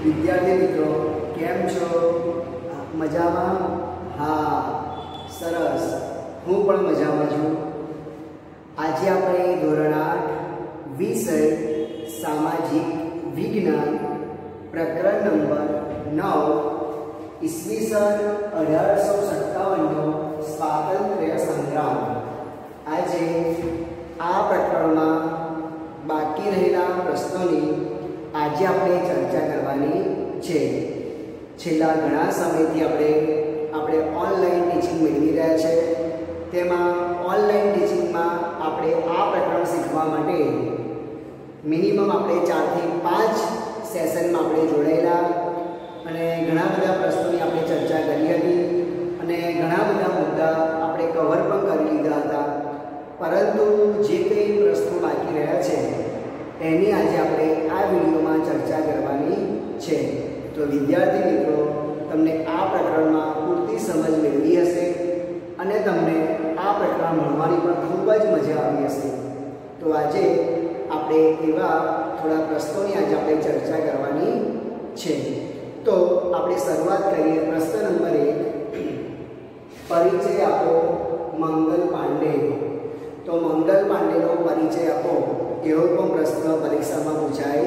विद्यार्थी मित्रों केम छो? मजामां? हाँ, सरस। हूँ पण मजामां छुं। आज आपणे धोरण 8 विषय सामाजिक विज्ञान प्रकरण नंबर 9 ईस्वीसन 1857 स्वातंत्र्य संग्राम। आज आ प्रकरण में बाकी रहेला प्रश्नों आज आपणे चर्चा करवानी छे। छेल्ला घणा समयथी आपणे ऑनलाइन टीचिंग मेळवी रह्या छे। तेमां ऑनलाइन टीचिंग में आपणे आ प्रकरण शीखवा माटे मिनिमम आपणे 4 થી 5 सेशन में आपणे जोड़ायेला अने घणा बधा प्रश्नों आपणे चर्चा करी हती अने घणा बधा मुद्दा आपणे कवर पण करी लीधा हता। परंतु जे कई प्रश्नों बाकी रह्या छे एनी आज आपणे आ विडियो में चर्चा करवानी छे। तो विद्यार्थी मित्रों तमने आ प्रकरण में पूरती समझ मेळवी हशे अने तमने आ प्रकरण भणवानी पण खूब ज मजा आवी हशे। तो आज आपणे एवा थोड़ा प्रश्नों की आज आपणे चर्चा करवानी छे। तो आपणे शुरुआत करिए। प्रश्न नंबर 1, परिचय आपो मंगल पांडे। तो मंगल पांडे नो परिचय आपो एवो पण प्रश्न परीक्षा में पूछाई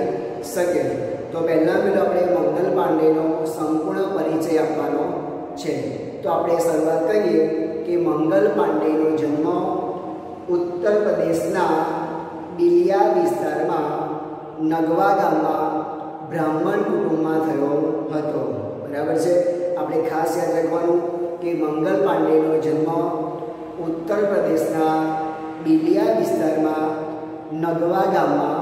सके। तो पहला पहला अपने मंगल पांडे नो संपूर्ण परिचय आपवानो छे। तो आपणे शुरुआत करिए कि मंगल पांडे नो जन्म उत्तर प्रदेशना बिलिया विस्तार में नगवा गाम में ब्राह्मण कुटुंब में थयो हतो। बराबर है। आपणे खास याद रखवानुं कि मंगल पांडे नो जन्म उत्तर प्रदेशना बिलिया विस्तार में नगवा गाम में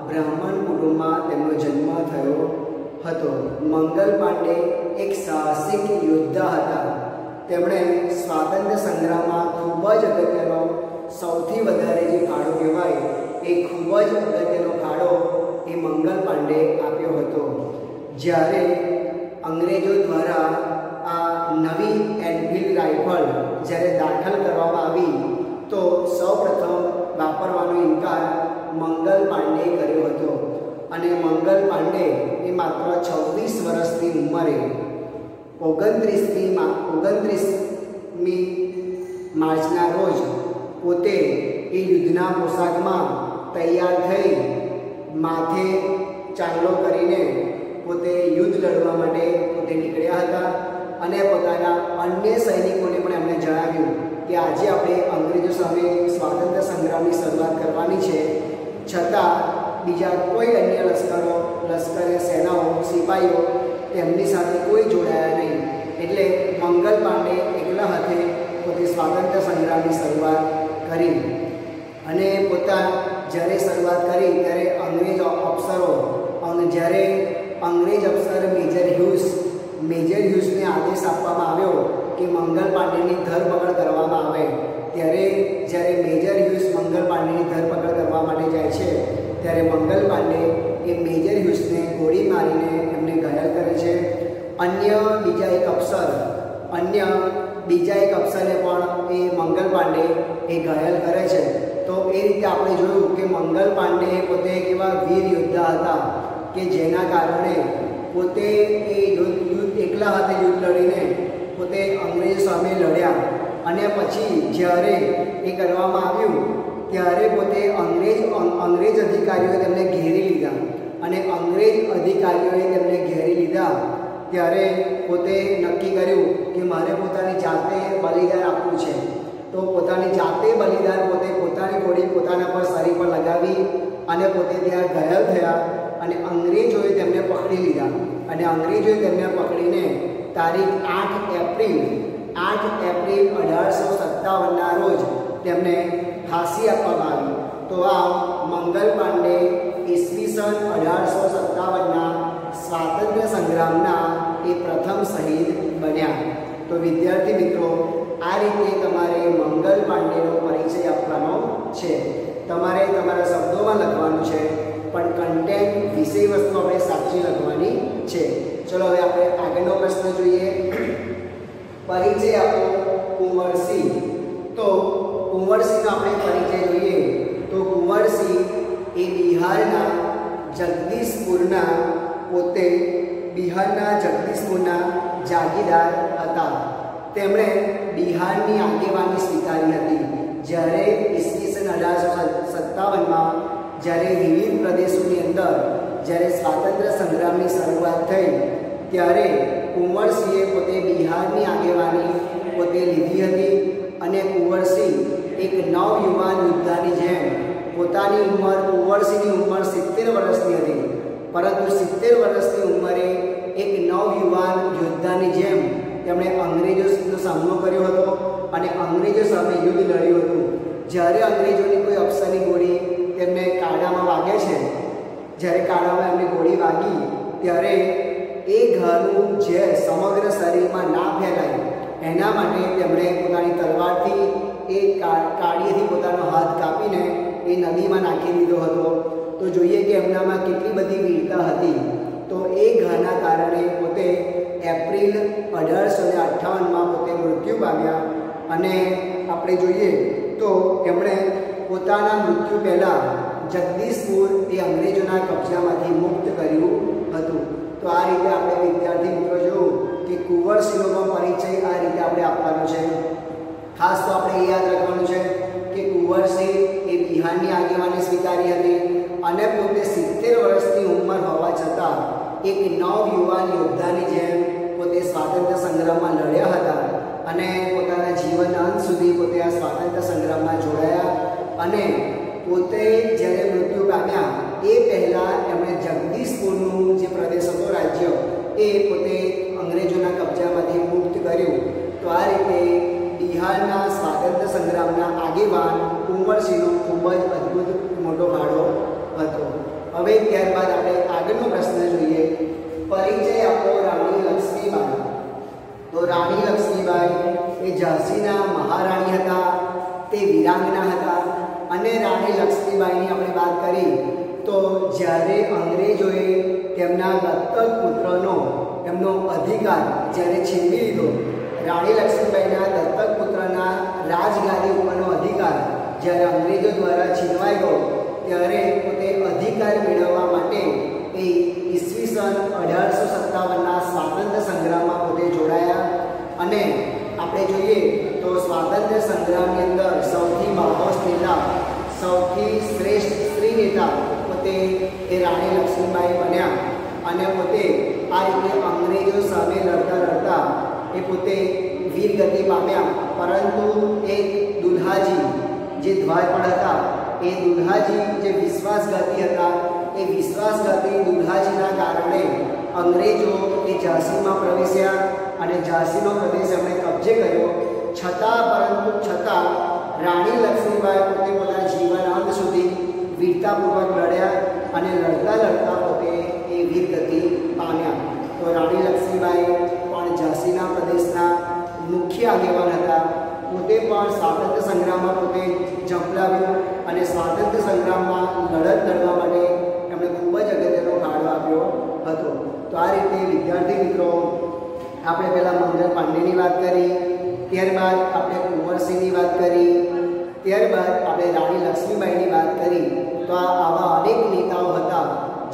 ब्राह्मण कुटुंब में तेमनो जन्म थयो हतो। मंगल पांडे एक साहसिक योद्धा हता। तेमणे स्वातंत्र्य संग्राम में खूब ज अगत्यनो सौथी वधारे जे फाळो कहेवाय ए खूब ज अगत्यनो फाळो ए मंगल पांडे आप्यो हतो। ज्यारे अंग्रेजों द्वारा आ नवी एनफील्ड राइफल ज्यारे दाखल करवामां आवी तो सौप्रथम वापरवानो इनकार मंगल पांडे कर्यो हतो अने मंगल पांडे ए मात्र 26 वर्षनी उंमरे 29मी मार्चना रोज पोते ए युद्धना पोशाकमां तैयार थई माथे चांदलो करीने पोते युद्ध लड़वा माटे पोते निकळ्या हता अने पोताना अन्य सैनिकोने पण एमणे जणाव्युं कि आज आपणे अंग्रेजों सामे स्वातंत्र्य संग्रामनी शरूआत करवानी छे, छतां बीजा कोई अन्य लश्करी सेनाओ सिपाहीओ तेमनी साथे कोई जोड़ाया नहीं। एटले मंगल पांडे एकला हाथे पोते स्वातंत्र्य संग्रामनी शरूआत करी अने पोता ज्यारे शरूआत करी त्यारे अंग्रेज अफसरों ज्यारे अंग्रेज अफसर मेजर ह्यूज़ने आदेश आपवामां आव्यो कि मंगल पांडेनी धरपकड़ करवामां आवे त्यारे ज्यारे मेजर ह्यूज़ मंगल पांडेनी धरपकड़ करवा माटे जाय छे त्यारे मंगल पांडे ए मेजर ह्यूज़ने गोળી मारीने एमने घायल करे छे। अन्य बीजा एक अफसरने पण ए मंगल पांडे ए घायल करे छे। तो ए रीते आपणे जोयुं कि मंगल पांडे पोते एक एवा वीर योद्धा हता कि जेना कारणे पोते ए युद्ध एकला हाथे युद्ध लड़ीने पोते अंग्रेज सामे लड्या अने पछी ज्यारे ए करवामां आव्युं त्यारे पोते अंग्रेज अधिकारीओए तेमने घेरी लीधा अने अंग्रेज अधिकारीओए तेमने घेरी लीधा त्यारे पोते नक्की कर्युं कि मारे पोतानी जाते बलिदान आपवुं छे। तो पोतानी जाते बलिदान पोते पोतानी गोળી पोताना पर शरीर पर लगावी अने पोते त्यां घायल थया अने अंग्रेजोए तेमने पकड़ी लीधा अने अंग्रेजोए तेमने पकड़ीने तारीख 8 एप्रिल 1857 ना रोज तेमने फांसी आपवामां आवी। तो आ मंगल पांडे ईस्वीसन 1857 ना स्वातंत्र्य संग्रामना ए प्रथम शहीद बन्या। तो विद्यार्थी मित्रों आ रीते तमारे मंगल पांडेनो परिचय आपवानो छे। तमारे तमारा शब्दों में लखवानुं छे पण कंटेंट विषय वस्तु आपणे साची लखवानी छे। चलो हवे आपणे આગળનો प्रश्न જોઈએ। परिचय आपो कुंवरसिंह। तो कुंवरसिंहનો આપણે પરિચય જોઈએ તો कुंवरसिंह એ બિહારના જગદીશપુરના પોતે બિહારના જગદીશપુરના જાગીરદાર હતા. તેમણે બિહારની આગેવાની સ્વીકારી હતી. જ્યારે ઈસવીસન 1857માં જ્યારે વિવિધ પ્રદેશોની અંદર જ્યારે સ્વાતંત્ર્ય સંગ્રામની શરૂઆત થઈ ત્યારે કુંવરસિંહે પોતે બિહારની આગેવાની પોતે લીધી હતી અને કુંવરસિંહ એક નવયુવાન યોદ્ધાની જેમ પોતાની ઉંમર કુંવરસિંહની ઉંમર 70 વર્ષની હતી, પરંતુ 70 વર્ષની ઉંમરે એક નવયુવાન યોદ્ધાની જેમ તેમણે અંગ્રેજોનો સામનો કર્યો હતો અને અંગ્રેજો સામે યુદ્ધ લડ્યું હતું. જ્યારે અંગ્રેજોની કોઈ અફસરની ગોળી તેમને કાળામાં વાગે છે, જ્યારે કાળામાં એમની ગોળી વાગી ત્યારે એ ઘાનું ઝેર સમગ્ર શરીરમાં ના ફેલાય એના માટે તેમણે પોતાની તલવારથી એ કાળીએથી પોતાનો હાથ કાપીને એ નદીમાં નાખી દીધો હતો. તો જોઈએ કે એમનામાં કેટલી બધી વીરતા હતી. તો એ ઘાના કારણે પોતે એપ્રિલ 1858માં પોતે મૃત્યુ પામ્યા અને આપણે જોઈએ તો એમણે પોતાના મૃત્યુ પહેલાં જગદીશપુર એ અંગ્રેજોના કબજામાંથી મુક્ત કર્યું હતું. તો આ રીતે આપણે વિદ્યાર્થી મિત્રો જોયું કે કુંવરસિંહનો પરિચય આ રીતે આપણે આપવાનો છે. ખાસ તો આપણે એ યાદ રાખવાનું છે કે કુંવરસિંહ એ બિહારની આગેવાની સ્વીકારી હતી અને પોતે 70 વર્ષની ઉંમર હોવા છતાં એક નવયુવાન યોદ્ધાની જેમ પોતે સ્વાતંત્ર્ય સંગ્રામમાં લડ્યા હતા અને પોતાના જીવનના અંત સુધી પોતે આ સ્વાતંત્ર્ય સંગ્રામમાં જોડાયા અને પોતે જ્યારે મૃત્યુ પામ્યા એ પહેલાં એમણે જગદીશપુરનું જે પ્રદેશ હતો રાજ્ય એ પોતે અંગ્રેજોના કબજામાંથી મુક્ત કર્યું. તો આ રીતે બિહારના સ્વાતંત્ર્ય સંગ્રામના આગેવાન કુંવરસિંહનો ખૂબ જ અદ્ભુત મોટો ફાળો હતો. હવે ત્યારબાદ આપણે આગળનો પ્રશ્ન જોઈએ. પરિચય આપો રાણી લક્ષ્મીબાઈ. તો રાણી લક્ષ્મીબાઈ એ ઝાંસીના મહારાણી હતા, તે વીરાંગના હતા અને રાણી લક્ષ્મીબાઈની આપણે વાત કરી તો જ્યારે અંગ્રેજોએ તેમના દત્તક પુત્રનો એમનો અધિકાર જ્યારે છીનવી લીધો, રાણી લક્ષ્મીબાઈના દત્તક પુત્રના રાજગાદી ઉપરનો અધિકાર જ્યારે અંગ્રેજો દ્વારા છીનવાઈ ગયો ત્યારે પોતે અધિકાર મેળવવા માટે એ ઈસવીસન 1857ના સ્વાતંત્ર્ય સંગ્રામમાં પોતે જોડાયા અને આપણે જોઈએ તો સ્વાતંત્ર્ય સંગ્રામની અંદર સૌથી બાહોશ નેતા, સૌથી શ્રેષ્ઠ સ્ત્રી નેતા પોતે એ રાણી લક્ષ્મીબાઈ બન્યા અને પોતે આ રીતે અંગ્રેજો સામે લડતા લડતા એ પોતે વીરગતિ પામ્યા. પરંતુ એક દુલ્હાજી જે દ્વારપાળ હતા એ દુલ્હાજી જે વિશ્વાસઘાતી હતા એ વિશ્વાસઘાતી દુલ્હાજીના કારણે અંગ્રેજો એ ઝાંસીમાં પ્રવેશ્યા અને ઝાંસીનો પ્રદેશ એમણે કબજે કર્યો. છતાં રાણી લક્ષ્મીબાઈ પોતે પોતાના જીવન અંત સુધી વીરતાપૂર્વક લડ્યા અને લડતા લડતા પોતે એ વીરગતિ પામ્યા. તો રાણી લક્ષ્મીબાઈ પણ ઝાંસીના પ્રદેશના મુખ્ય આગેવાન હતા. પોતે પણ સ્વાતંત્ર્ય સંગ્રામમાં પોતે ઝંપલાવ્યું અને સ્વાતંત્ર્ય સંગ્રામમાં લડત લડવા માટે એમણે ખૂબ જ અગત્યનો ફાળો આપ્યો હતો. તો આ રીતે વિદ્યાર્થી મિત્રો આપણે પહેલાં મંગલ પાંડેની વાત કરી, ત્યારબાદ આપણે કુંવરસિંહની વાત કરી, ત્યારબાદ આપણે રાણી લક્ષ્મીબાઈની વાત કરી. તો આવા અનેક નેતાઓ હતા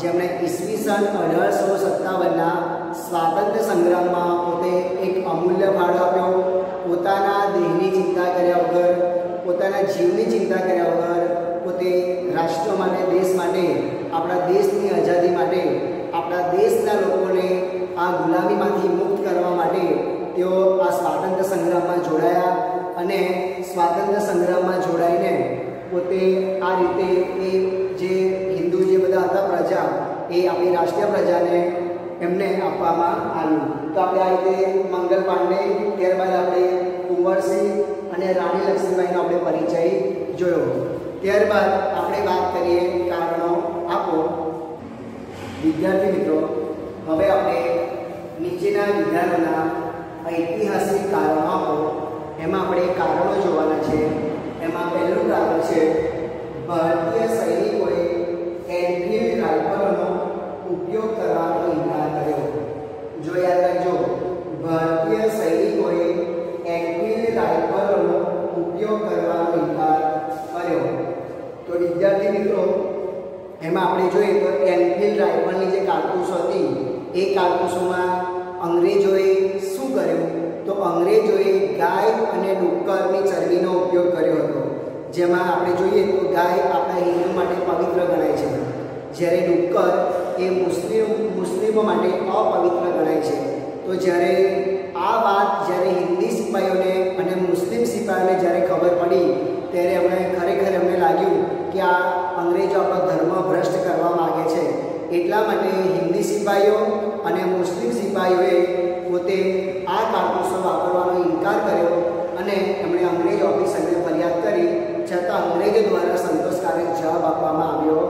જેમણે ઈસવીસન 1857ના સ્વાતંત્ર્ય સંગ્રામમાં પોતે એક અમૂલ્ય ફાળો આપ્યો. પોતાના દેહની ચિંતા કર્યા વગર, પોતાના જીવની ચિંતા કર્યા વગર પોતે રાષ્ટ્ર માટે, દેશ માટે, આપણા દેશની આઝાદી માટે, આપણા દેશના લોકોને આ ગુલામીમાંથી મુક્ત કરવા માટે તેઓ આ સ્વાતંત્ર્ય સંગ્રામમાં જોડાયા અને સ્વાતંત્ર્ય સંગ્રામમાં જોડાઈને પોતે આ રીતે એ જે હિન્દુ જે બધા હતા પ્રજા એ આપણી રાષ્ટ્રીય પ્રજાને એમને આપવામાં આવ્યું. તો આપણે આ રીતે મંગલ પાંડે, ત્યારબાદ આપણે કુંવરસિંહ અને રાણી લક્ષ્મીબાઈનો આપણે પરિચય જોયો. ત્યારબાદ આપણે વાત કરીએ કારણો આપો. વિદ્યાર્થી મિત્રો હવે આપણે નીચેના વિધાનોના ઐતિહાસિક કારણો આપો એમાં આપણે કારણો જોવાના છે. એમાં પહેલું કારણ છે ભારતીય સૈનિકોએ એનફિલ્ડ રાઇફલોનો ઉપયોગ કરવાનો ઇનકાર કર્યો. જો યાદ રાખજો, ભારતીય સૈનિકોએ એનફિલ્ડ રાઇફલોનો ઉપયોગ કરવાનો ઇનકાર કર્યો. તો વિદ્યાર્થી મિત્રો એમાં આપણે જોઈએ તો એનફિલ્ડ રાઇફલની જે કારતૂસ હતી એ કારતૂસોમાં અંગ્રેજોએ શું કર્યું? તો અંગ્રેજોએ ગાય અને ડુક્કરની ચરબીનો ઉપયોગ કર્યો હતો. જેમાં આપણે જોઈએ તો ગાય આપણા હિન્દુ માટે પવિત્ર ગણાય છે, જ્યારે ડુક્કર એ મુસ્લિમો માટે અપવિત્ર ગણાય છે. તો જ્યારે આ વાત જ્યારે હિન્દી સિપાહીઓને અને મુસ્લિમ સિપાહીઓને જ્યારે ખબર પડી ત્યારે ખરેખર એમને લાગ્યું કે આ અંગ્રેજો આપણો ધર્મ ભ્રષ્ટ કરવા માગે છે. એટલા માટે હિન્દી સિપાહીઓ અને મુસ્લિમ સિપાહીઓએ પોતે આ કારતૂસો વાપરવાનો ઇનકાર કર્યો અને એમણે અંગ્રેજ ઓફિસરને ફરિયાદ કરી, છતાં અંગ્રેજો દ્વારા સંતોષકારક જવાબ આપવામાં આવ્યો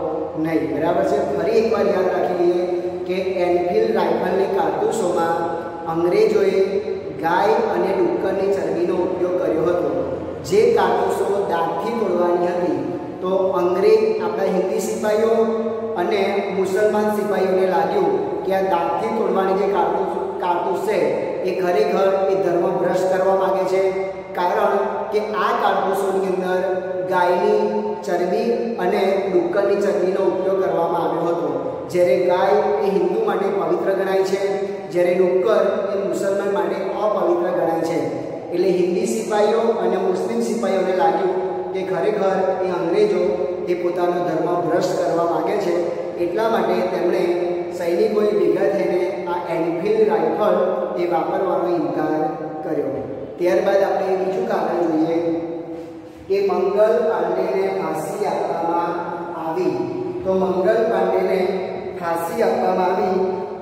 નહીં. બરાબર છે. ફરી એકવાર યાદ રાખી લઈએ કે એનફિલ્ડ રાઇફલની કારતૂસોમાં અંગ્રેજોએ ગાય અને ડુક્કરની ચરબીનો ઉપયોગ કર્યો હતો. જે કારતૂસો દાંતથી તોડવાની હતી, તો અંગ્રેજ આપણા હિન્દી સિપાહીઓ અને મુસલમાન સિપાહીઓને લાગ્યું કે આ દાંતથી તોડવાની જે કારતૂસ છે એ ખરેખર એ ધર્મ ભ્રષ્ટ કરવા માગે છે. કારણ કે આ કારતૂસોની અંદર ગાયની ચરબી અને ડુક્કરની ચરબીનો ઉપયોગ કરવામાં આવ્યો હતો. જ્યારે ગાય એ હિન્દુ માટે પવિત્ર ગણાય છે, જ્યારે ડુક્કર એ મુસલમાન માટે અપવિત્ર ગણાય છે. એટલે હિન્દી સિપાહીઓ અને મુસ્લિમ સિપાહીઓને લાગ્યું કે ખરેખર એ અંગ્રેજો એ પોતાનો ધર્મ ભ્રષ્ટ કરવા માગે છે. એટલા માટે તેમણે સૈનિકોએ ભેગા થઈને આ એનફિલ્ડ રાઇફલ એ વાપરવાનો ઇનકાર કર્યો. ત્યારબાદ આપણે બીજું કારણ જોઈએ કે મંગલ પાંડેને ફાંસી આપવામાં આવી. તો મંગલ પાંડેને ફાંસી આપવામાં આવી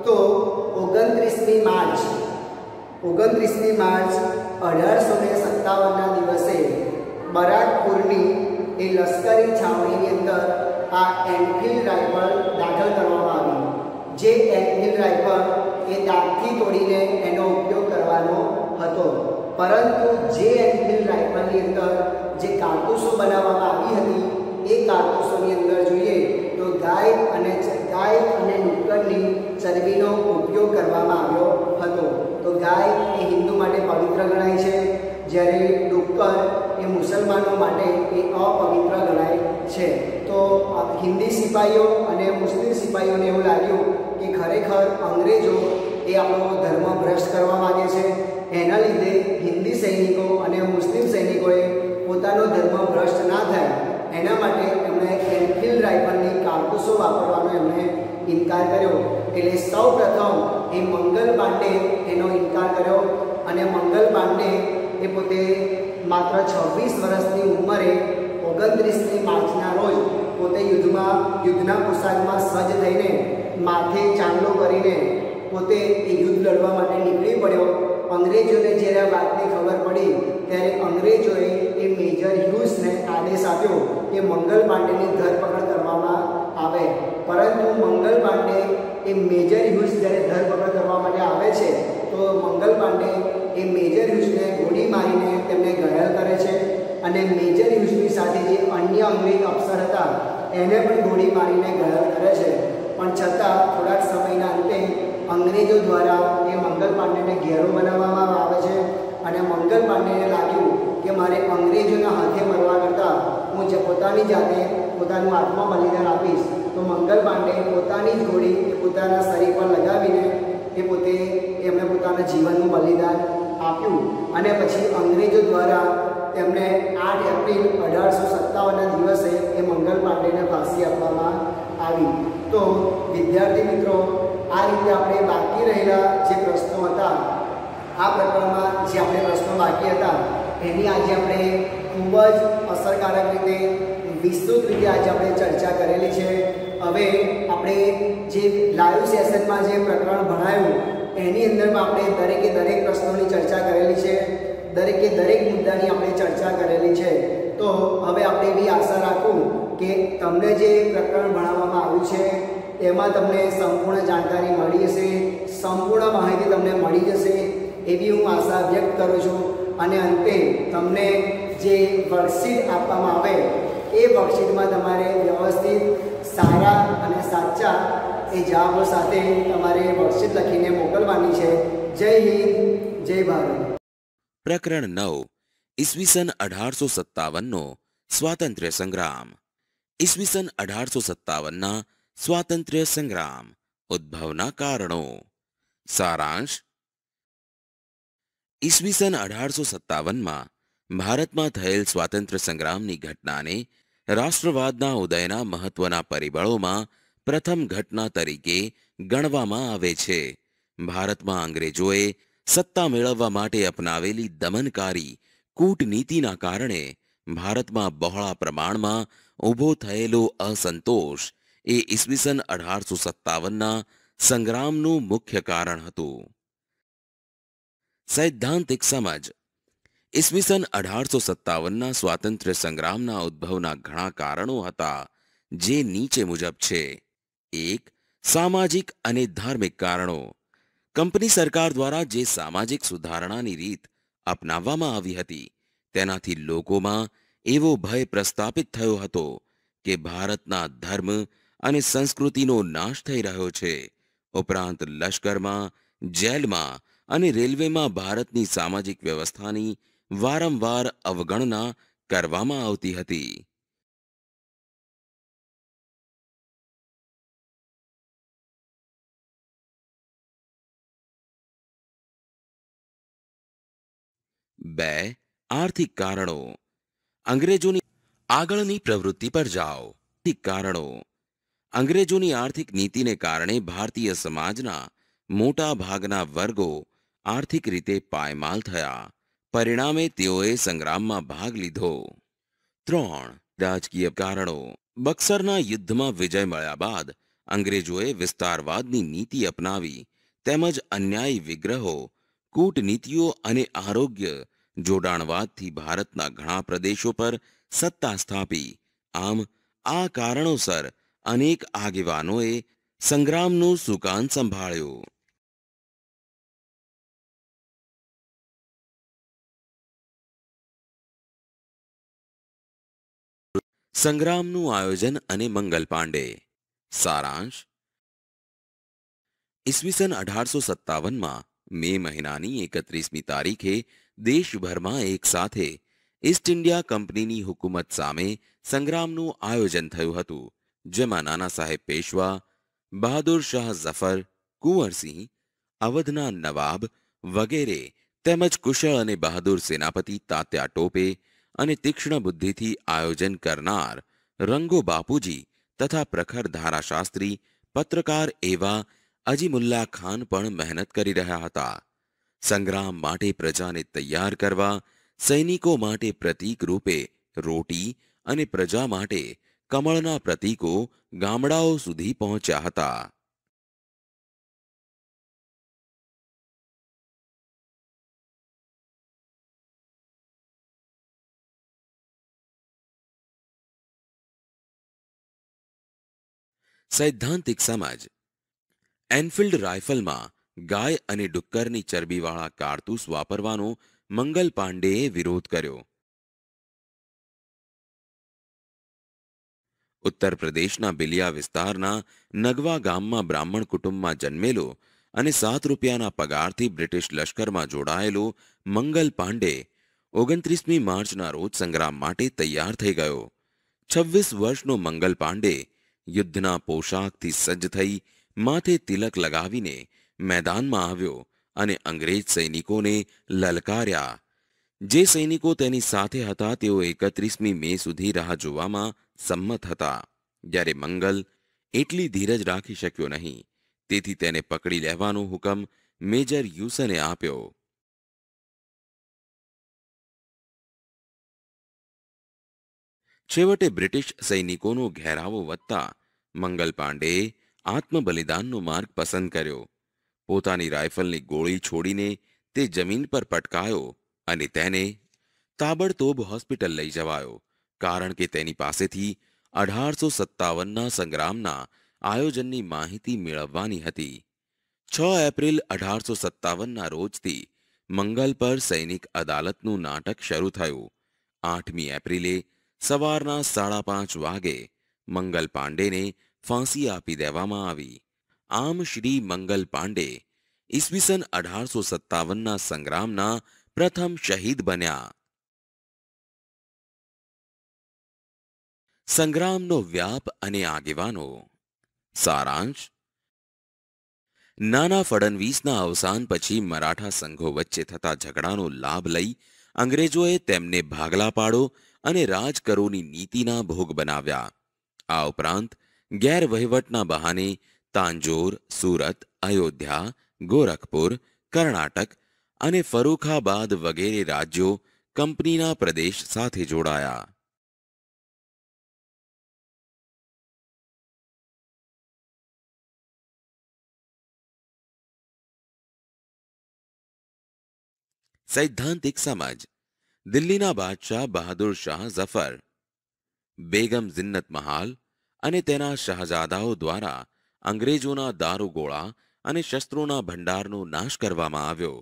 તો 29મી માર્ચ 1857ના દિવસે બરાકપુરની એ લશ્કરી છાવણીની અંદર આ એનફિલ્ડ રાઇફલ દાખલ કરવામાં આવી. જે એનફિલ્ડ રાઇફલ એ દાંતથી તોડીને એનો ઉપયોગ કરવાનો હતો, પરંતુ જે એનફિલ્ડ રાઇફલની અંદર જે કારતૂસો બનાવવામાં આવી હતી એ કારતૂસોની અંદર જોઈએ તો ગાય અને ડુક્કરની ચરબીનો ઉપયોગ કરવામાં આવ્યો હતો. તો ગાય એ હિન્દુ માટે પવિત્ર ગણાય છે, જ્યારે ડુક્કર એ મુસલમાનો માટે એ અપવિત્ર ગણાય છે. તો હિન્દી સિપાહીઓ અને મુસ્લિમ સિપાહીઓને એવું લાગ્યું કે ખરેખર અંગ્રેજો એ આપણો ધર્મ ભ્રષ્ટ કરવા માગે છે. એના લીધે હિન્દી સૈનિકો અને મુસ્લિમ સૈનિકોએ પોતાનો ધર્મ ભ્રષ્ટ ના થાય એના માટે એમણે એનફિલ્ડ રાઇફલની કારતૂસો વાપરવાનો એમણે ઇનકાર કર્યો. એટલે સૌ પ્રથમ એ મંગલ પાંડે એનો ઇનકાર કર્યો અને મંગલ પાંડે એ પોતે માત્ર 26 વર્ષની ઉંમરે 29મી માર્ચના રોજ પોતે યુદ્ધના પોશાકમાં સજ્જ થઈને માથે ચાંદલો કરીને પોતે એ યુદ્ધ લડવા માટે નીકળી પડ્યો. અંગ્રેજોને જ્યારે આ વાતની ખબર પડી ત્યારે અંગ્રેજોએ એ મેજર હ્યુઝને આદેશ આપ્યો કે મંગલ પાંડેની ધરપકડ કરવામાં આવે. પરંતુ મંગલ પાંડે એ મેજર હ્યુઝ જ્યારે ધરપકડ કરવા માટે આવે છે તો મંગલ પાંડે એ મેજર હ્યુઝને ગોળી મારીને તેમને ઘાયલ કરે છે અને મેજર હ્યુઝની સાથે જે અન્ય અંગ્રેજ અફસર હતા એને પણ ગોળી મારીને ઘાયલ કરે છે. પણ છતાં થોડાક સમયના અંતે અંગ્રેજો દ્વારા એ મંગલ પાંડેને ઘેરો બનાવવામાં આવે છે અને મંગલ પાંડેને લાગ્યું કે મારે અંગ્રેજોના હાથે મરવા કરતાં હું જે પોતાની જાતે પોતાનું આત્મ બલિદાન આપીશ. તો મંગલ પાંડે પોતાની જ ગોળી પોતાના શરીર પર લગાવીને એમણે પોતાના જીવનનું બલિદાન આપ્યું અને પછી અંગ્રેજો દ્વારા તેમને 8 એપ્રિલ 1857ના દિવસે એ મંગલ પાંડેને ફાંસી આપવામાં આવી. તો વિદ્યાર્થી મિત્રો, આ રીતે આપણે બાકી રહેલા જે પ્રશ્નો હતા આ પ્રકરણમાં જે આપણે પ્રશ્નો બાકી હતા એની આજે આપણે ખૂબ જ અસરકારક રીતે વિસ્તૃત રીતે આજે આપણે ચર્ચા કરેલી છે. હવે આપણે જે લાઈવ સેશનમાં જે પ્રકરણ ભણાયું એની અંદરમાં આપણે દરેકે દરેક પ્રશ્નોની ચર્ચા કરેલી છે, દરેકે દરેક મુદ્દાની આપણે ચર્ચા કરેલી છે. તો હવે આપણે એવી આશા રાખું કે તમને જે પ્રકરણ ભણાવવામાં આવ્યું છે તેમાં તમને સંપૂર્ણ જાણકારી મળી હશે, સંપૂર્ણ માહિતી તમને મળી જશે એવી હું આશા વ્યક્ત કરું છું. અને અંતે તમને જે વર્કશીટ આપવામાં આવે એ વર્કશીટમાં તમારે વ્યવસ્થિત સારા અને સાચા એ જવાબો સાથે તમારે વર્કશીટ લખીને મોકલવાની છે. જય હિન્દ, જય ભારત. પ્રકરણ 9 ઈસવીસન 1857નો સ્વાતંત્ર્ય સંગ્રામ. ઈસવીસન 1857ના સ્વાતંત્ર્ય સંગ્રામ ઉદ્ભવના કારણો. સારાંશ. ઈસવીસન 1857માં ભારતમાં થયેલ સ્વાતંત્ર્ય સંગ્રામની ઘટનાને રાષ્ટ્રવાદના ઉદયના મહત્વના પરિબળોમાં પ્રથમ ઘટના તરીકે ગણવામાં આવે છે. ભારતમાં અંગ્રેજોએ સત્તા મેળવવા માટે અપનાવેલી દમનકારી કૂટનીતિના કારણે ભારતમાં બહોળા પ્રમાણમાં ઊભો થયેલો અસંતોષ એ ઈસવીસન 1857ના સંગ્રામનું મુખ્ય કારણ હતું. સૈદ્ધાંતિક સમજ. ઈસવીસન 1857ના સ્વાતંત્ર્ય સંગ્રામના ઉદ્ભવના ઘણા કારણો હતા, જે નીચે મુજબ છે. 1. સામાજિક અને ધાર્મિક કારણો. કંપની સરકાર દ્વારા જે સામાજિક સુધારણાની રીત અપનાવવામાં આવી હતી, તેનાથી લોકોમાં એવો ભય પ્રસ્થાપિત થયો હતો કે ભારતના ધર્મ અને સંસ્કૃતિનો નાશ થઈ રહ્યો છે. ઉપરાંત લશ્કરમાં, જેલમાં અને રેલવેમાં ભારતની સામાજિક વ્યવસ્થાની વારંવાર અવગણના કરવામાં આવતી હતી. 2. આર્થિક કારણો. અંગ્રેજોની આગળની પ્રવૃત્તિ પર જાઓ. આર્થિક કારણો. અંગ્રેજોની આર્થિક નીતિને કારણે ભારતીય સમાજના મોટા ભાગના વર્ગો આર્થિક રીતે પાયમાલ થયા. પરિણામે તેઓએ સંગ્રામમાં ભાગ લીધો. 3. રાજકીય કારણો. બક્સરના યુદ્ધમાં વિજય મળ્યા બાદ અંગ્રેજોએ વિસ્તારવાદની નીતિ અપનાવી તેમજ અન્યાયી વિગ્રહો, કૂટનીતિઓ અને આરોગ્ય જોડાણવાદથી ભારતના ઘણા પ્રદેશો પર સત્તા સ્થાપી. આમ આ કારણોસર અનેક આગેવાનોએ સંગ્રામનું સુકાન સંભાળ્યું. સંગ્રામનું આયોજન અને મંગલ પાંડે. સારાંશ. ઈસવીસન 1857માં મે મહિનાની 31મી તારીખે દેશભરમાં એક સાથે ઈસ્ટ ઇન્ડિયા કંપનીની હુકુમત સામે સંગ્રામનું આયોજન થયું હતું, જેમાં નાના સાહેબ પેશવા, બહાદુર શાહ ઝફર, કુંવરસિંહ, અવધના નવાબ વગેરે તેમજ કુશળ અને બહાદુર સેનાપતિ તાત્યા ટોપે અને તીક્ષ્ણ બુદ્ધિથી આયોજન કરનાર રંગો બાપુજી તથા પ્રખર ધારાશાસ્ત્રી પત્રકાર એવા અજીમુલ્લા ખાન પણ મહેનત કરી રહ્યા હતા. સંગ્રામ માટે પ્રજાને તૈયાર કરવા સૈનિકો માટે પ્રતીક રૂપે રોટી અને પ્રજા માટે કમળના પ્રતીકો ગામડાઓ સુધી પહોંચ્યા હતા. સૈદ્ધાંતિક સમજ. એનફિલ્ડ રાઇફલમાં ગાય અને ડુક્કરની ચરબીવાળા કારતૂસ વાપરવાનો મંગલ પાંડેએ વિરોધ કર્યો. ઉત્તર પ્રદેશના બિલિયા વિસ્તારના નગવા ગામમાં બ્રાહ્મણ કુટુંબમાં જન્મેલો અને 7 રૂપિયાના પગારથી બ્રિટિશ લશ્કરમાં જોડાયેલો મંગલ પાંડે 29મી માર્ચના રોજ સંગ્રામ માટે તૈયાર થઈ ગયો. 26 વર્ષનો મંગલ પાંડે યુદ્ધના પોશાકથી સજ્જ થઈ માથે તિલક લગાવીને મેદાનમાં આવ્યો અને અંગ્રેજ સૈનિકોને લલકાર્યા. જે સૈનિકો તેની સાથે હતા તેઓ 31મી મે સુધી રાહ જોવામાં સંમત હતા, જ્યારે મંગલ એટલી ધીરજ રાખી શક્યો નહીં, તેથી તેને પકડી લેવાનો હુકમ મેજર યુસને આપ્યો. છેવટે બ્રિટિશ સૈનિકોનો ઘેરાવો વધતા મંગલ પાંડેએ આત્મબલિદાનનો માર્ગ પસંદ કર્યો. પોતાની રાઇફલની ગોળી છોડીને તે જમીન પર પટકાયો અને તેને તાબડતોબ હોસ્પિટલ લઈ જવાયો, કારણ કે તેની પાસેથી 1857ના સંગ્રામના આયોજનની માહિતી મેળવવાની હતી. 6 એપ્રિલ 1857ના રોજથી મંગલ પર સૈનિક અદાલતનું નાટક શરૂ થયું. 8મી એપ્રિલે સવારના 5:30 વાગે મંગલ પાંડેને ફાંસી આપી દેવામાં આવી. આમ શ્રી મંગલ પાંડે ઈસવીસન 1857ના સંગ્રામના પ્રથમ શહીદ બન્યા. સંગ્રામનો વ્યાપ અને આગેવાનો. સારાંશ. નાના ફડણવીસના અવસાન પછી મરાઠા સંઘો વચ્ચે થતા ઝઘડાનો લાભ લઈ અંગ્રેજોએ તેમને ભાગલા પાડો અને રાજકરોની નીતિના ભોગ બનાવ્યા. આ ઉપરાંત ગેરવહીવટના બહાને તાંજોર, સુરત, અયોધ્યા, ગોરખપુર, કર્ણાટક અને ફરૂખાબાદ વગેરે રાજ્યો કંપનીના પ્રદેશ સાથે જોડાયા. સૈદ્ધાંતિક સમજ. દિલ્હીના બાદશાહ બહાદુર શાહ ઝફર, બેગમ જિન્નત મહાલ અને તેના શહજાદાઓ દ્વારા અંગ્રેજોના દારૂગોળા અને શસ્ત્રોના ભંડારનો નાશ કરવામાં આવ્યો.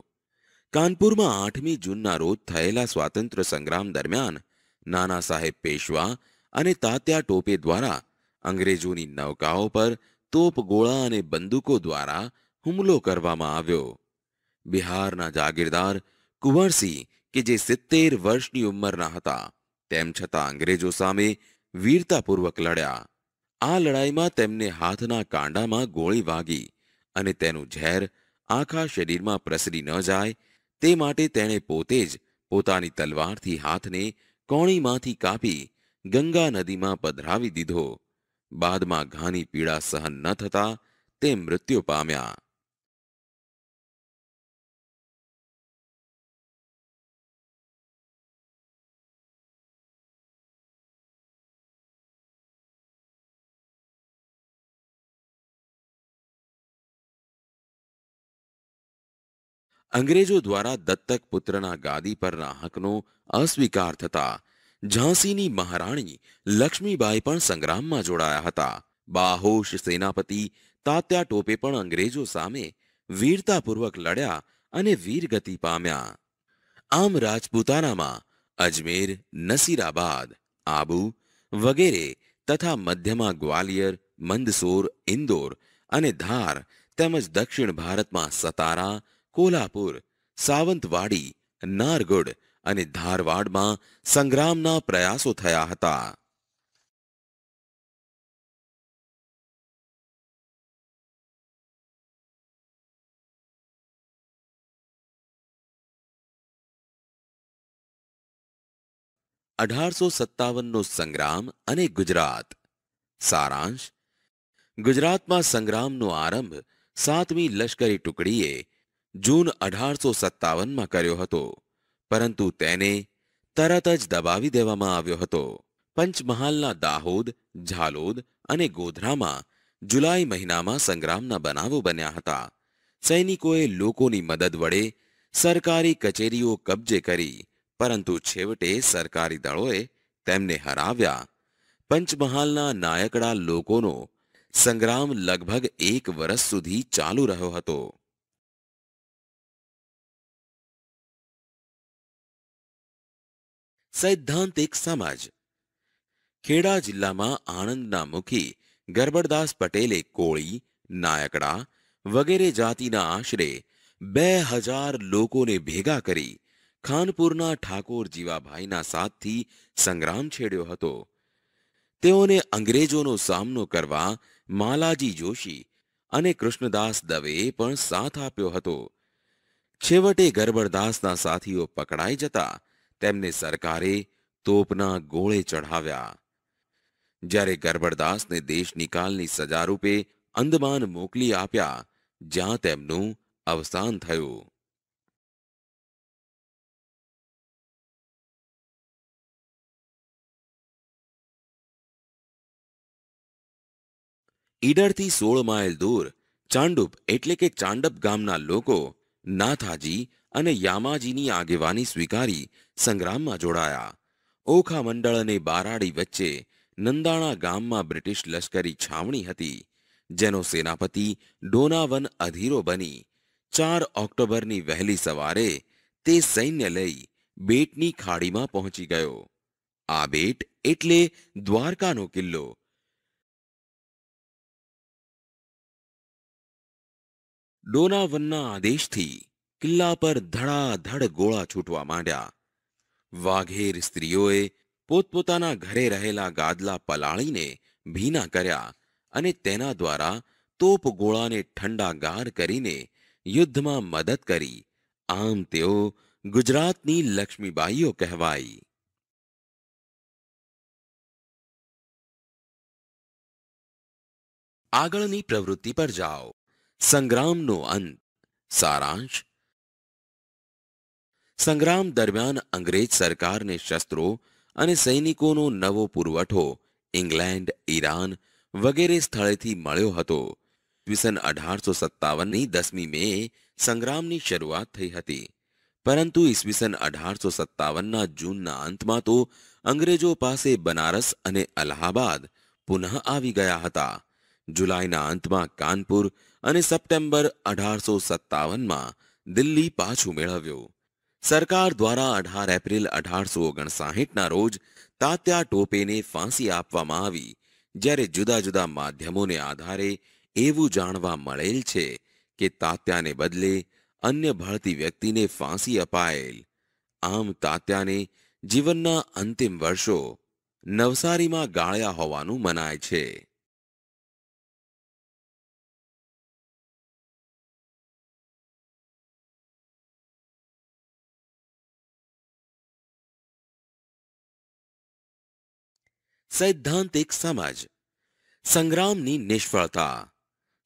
કાનપુરમાં 8મી જૂનના રોજ થયેલા સ્વાતંત્ર્ય સંગ્રામ દરમિયાન નાના સાહેબ પેશવા અને તાત્યા ટોપે દ્વારા અંગ્રેજોની નૌકાઓ પર તોપગોળા અને બંદૂકો દ્વારા હુમલો કરવામાં આવ્યો. બિહારના જાગીરદાર કુંવરસિંહ કે જે 70 વર્ષની ઉંમરના હતા, તેમ છતાં અંગ્રેજો સામે વીરતાપૂર્વક લડ્યા. આ લડાઈમાં તેમને હાથના કાંડામાં ગોળી વાગી અને તેનું ઝેર આખા શરીરમાં પ્રસરી ન જાય તે માટે તેણે પોતે જ પોતાની તલવારથી હાથને કોણીમાંથી કાપી ગંગા નદીમાં પધરાવી દીધો. બાદમાં ઘાની પીડા સહન ન થતા તે મૃત્યુ પામ્યા. અંગ્રેજો દ્વારા દત્તક પુત્રના ગાદી પરના હકનો અસ્વીકાર થતા ઝાંસીની મહારાણી લક્ષ્મીબાઈ પણ સંગ્રામમાં જોડાયા હતા. બાહોશ સેનાપતિ તાત્યા ટોપે પણ અંગ્રેજો સામે વીરતાપૂર્વક લડ્યા અને વીરગતિ પામ્યા. આમ રાજપૂતાનામાં અજમેર, નસીરાબાદ, આબુ વગેરે તથા મધ્યમાં ગ્વાલિયર, મંદસોર, ઇન્દોર અને ધાર તેમજ દક્ષિણ ભારતમાં સતારા, કોલ્હાપુર, સાવંતવાડી, નારગઢ અને ધારવાડમાં સંગ્રામના પ્રયાસો થયા હતા. નો સંગ્રામ અને ગુજરાત. સારાંશ. ગુજરાતમાં સંગ્રામનો આરંભ 7મી લશ્કરી ટુકડીએ જૂન 1857માં કર્યો હતો, પરંતુ તેને તરત જ દબાવી દેવામાં આવ્યો હતો. પંચમહાલના દાહોદ, ઝાલોદ અને ગોધરામાં જુલાઈ મહિનામાં સંગ્રામના બનાવો બન્યા હતા. સૈનિકોએ લોકોની મદદ વડે સરકારી કચેરીઓ કબજે કરી, પરંતુ છેવટે સરકારી દળોએ તેમને હરાવ્યા. પંચમહાલના નાયકડા લોકોનો સંગ્રામ લગભગ 1 વર્ષ સુધી ચાલુ રહ્યો હતો. સૈદ્ધાંતિક સમજ. ખેડા જિલ્લામાં આણંદના મુખી ગરબડદાસ પટેલે કોળી, નાયકડા વગેરે જાતિના આશરે 2000 લોકોને ભેગા કરી ખાનપુરના ઠાકોર જીવાભાઈના સાથથી સંગ્રામ છેડ્યો હતો. તેઓને અંગ્રેજોનો સામનો કરવા માલાજી જોશી અને કૃષ્ણદાસ દવેએ પણ સાથ આપ્યો હતો. છેવટે ગરબડદાસના સાથીઓ પકડાઈ જતા તેમને સરકારે તોપના ગોળે ચઢાવ્યા. જ્યારે ગરબડદાસને દેશ નિકાલની સજા રૂપે અંદમાન મોકલી આપ્યા, જ્યાં તેમનું અવસાન થયું. ઈડરથી 16 માઇલ દૂર ચાંડુપ એટલે કે ચાંડપ ગામના લોકો નાથાજી અને યામાજીની આગેવાની સ્વીકારી સંગ્રામમાં જોડાયા. ઓખા મંડળ અને બારાડી વચ્ચે નંદાણા ગામમાં બ્રિટિશ લશ્કરી છાવણી હતી, જેનો સેનાપતિ ડોનાવન અધીરો બની 4 ઓક્ટોબરની વહેલી સવારે તે સૈન્ય લઈ બેટની ખાડીમાં પહોંચી ગયો. આ બેટ એટલે દ્વારકાનો કિલ્લો. ડોનાવનના આદેશથી કિલ્લા પર ધડાધડ ગોળા છૂટવા માંડ્યા. વાઘેર સ્ત્રીઓએ પોતપોતાના ઘરે રહેલા ગાદલા પલાળીને ભીના કર્યા અને તેના દ્વારા તોપગોળાને ઠંડાગાર કરીને યુદ્ધમાં મદદ કરી. આમ તેઓ ગુજરાતની લક્ષ્મીબાઈઓ કહેવાઈ. આગળની પ્રવૃત્તિ પર જાઓ. સંગ્રામનો અંત. સારાંશ. સંગ્રામ દરમિયાન અંગ્રેજ સરકારને શસ્ત્રો અને સૈનિકોનો નવો પુરવઠો ઇંગ્લેન્ડ, ઈરાન વગેરે સ્થળેથી મળ્યો હતો. ઈસવીસન 1857ની 10મી મેએ સંગ્રામની શરૂઆત થઈ હતી. પરંતુ ઈસવીસન 1857ના જૂનના અંતમાં તો અંગ્રેજો પાસે બનારસ અને અલ્હાબાદ પુનઃ આવી ગયા હતા. જુલાઈના અંતમાં કાનપુર અને સપ્ટેમ્બર 1857માં દિલ્હી પાછું મેળવ્યું. સરકાર દ્વારા 18 એપ્રિલ 1859ના રોજ તાત્યા ટોપેને ફાંસી આપવામાં આવી. જ્યારે જુદા જુદા માધ્યમોને આધારે એવું જાણવા મળેલ છે કે તાત્યાને બદલે અન્ય ભળતી વ્યક્તિને ફાંસી અપાયેલ. આમ તાત્યાને જીવનના અંતિમ વર્ષો નવસારીમાં ગાળ્યા હોવાનું મનાય છે. સૈદ્ધાંતિક સમજ. સંગ્રામની નિષ્ફળતા.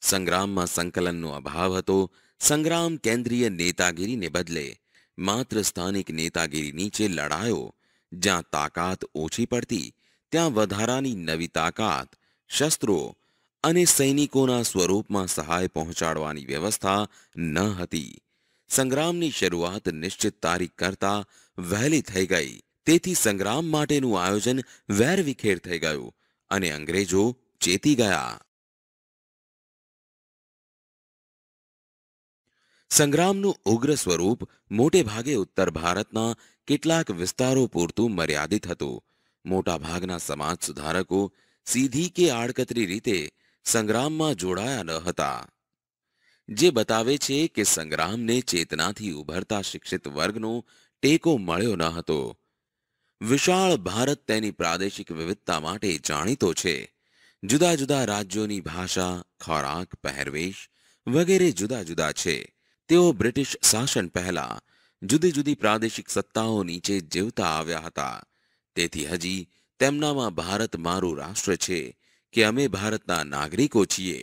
સંગ્રામમાં સંકલનનો અભાવ હતો. સંગ્રામ કેન્દ્રીય નેતાગીરીને બદલે માત્ર સ્થાનિક નેતાગીરી નીચે લડાયો. જ્યાં તાકાત ઓછી પડતી ત્યાં વધારાની નવી તાકાત, શસ્ત્રો અને સૈનિકોના સ્વરૂપમાં સહાય પહોંચાડવાની વ્યવસ્થા ન હતી. સંગ્રામની શરૂઆત નિશ્ચિત તારીખ કરતાં વહેલી થઈ ગઈ. તેથી સંગ્રામ માટેનું આયોજન વેરવિખેર થઈ ગયું અને અંગ્રેજો ચેતી ગયા. સંગ્રામનું ઉગ્ર સ્વરૂપ મોટે ભાગે ઉત્તર ભારતના કેટલાક વિસ્તારો પૂરતું મર્યાદિત હતું. મોટા ભાગના સમાજ સુધારકો સીધી કે આડકતરી રીતે સંગ્રામમાં જોડાયા ન હતા. જે બતાવે છે કે સંગ્રામને ચેતનાથી ઉભરતા શિક્ષિત વર્ગનો ટેકો મળ્યો ન હતો. વિશાળ ભારત તેની પ્રાદેશિક વિવિધતા માટે જાણીતો છે. જુદા જુદા રાજ્યોની ભાષા, ખોરાક, પહેરવેશ વગેરે જુદા જુદા છે. તેઓ બ્રિટિશ શાસન પહેલા જુદી જુદી પ્રાદેશિક સત્તાઓ નીચે જીવતા આવ્યા હતા. તેથી હજી તેમનામાં ભારત મારું રાષ્ટ્ર છે કે અમે ભારતના નાગરિકો છીએ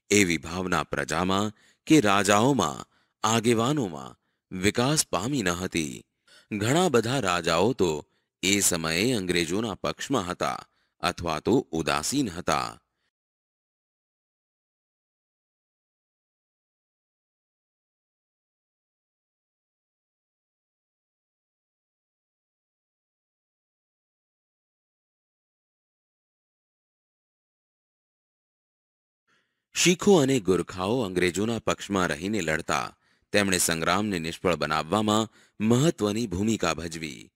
એવી ભાવના પ્રજામાં કે રાજાઓમાં, આગેવાનોમાં વિકાસ પામી ન હતી. ઘણા બધા રાજાઓ તો એ સમયે અંગ્રેજોના પક્ષમાં હતા અથવા તો ઉદાસીન હતા. શીખો અને ગુરખાઓ અંગ્રેજોના પક્ષમાં રહીને લડતા. તેમણે સંગ્રામને નિષ્ફળ બનાવવામાં મહત્વની ભૂમિકા ભજવી.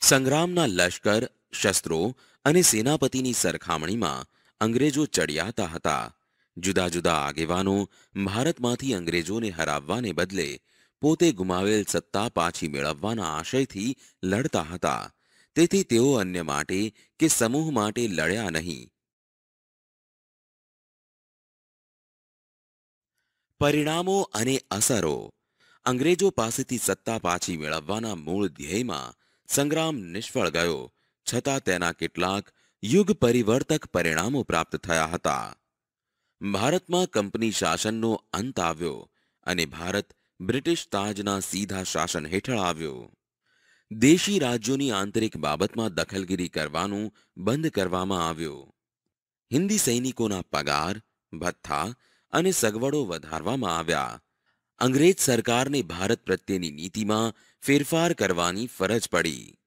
સંગ્રામના લશ્કર, શસ્ત્રો અને સેનાપતિની સરખામણીમાં અંગ્રેજો ચડિયાતા હતા. જુદા જુદા આગેવાનો ભારતમાંથી અંગ્રેજોને હરાવવાને બદલે પોતે ગુમાવેલ સત્તા પાછી મેળવવાના આશયથી લડતા હતા. તેથી તેઓ અન્ય માટે કે સમૂહ માટે લડ્યા નહીં. પરિણામો અને અસરો. અંગ્રેજો પાસેથી સત્તા પાછી મેળવવાના મૂળ ધ્યેયમાં સંગ્રામ નિષ્ફળ ગયો, છતાં તેના કેટલાક યુગ પરિવર્તક પરિણામો પ્રાપ્ત થયા હતા. ભારતમાં કંપની શાસનનો અંત આવ્યો અને ભારત બ્રિટિશ તાજના સીધા શાસન હેઠળ આવ્યો. દેશી રાજ્યોની આંતરિક બાબતમાં દખલગીરી કરવાનું બંધ કરવામાં આવ્યું. હિન્દી સૈનિકોના પગાર, ભથ્થા અને સગવડો વધારવામાં આવ્યા. અંગ્રેજ સરકારને ભારત પ્રત્યેની નીતિમાં ફેરફાર કરવાની ફરજ પડી.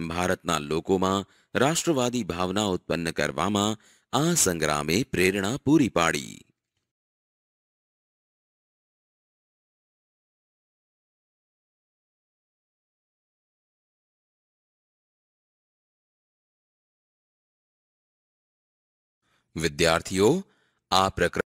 ભારતના લોકોમાં રાષ્ટ્રવાદી ભાવના ઉત્પન્ન કરવામાં આ સંગ્રામે પ્રેરણા પૂરી પાડી. વિદ્યાર્થીઓ, આ પ્રકરણ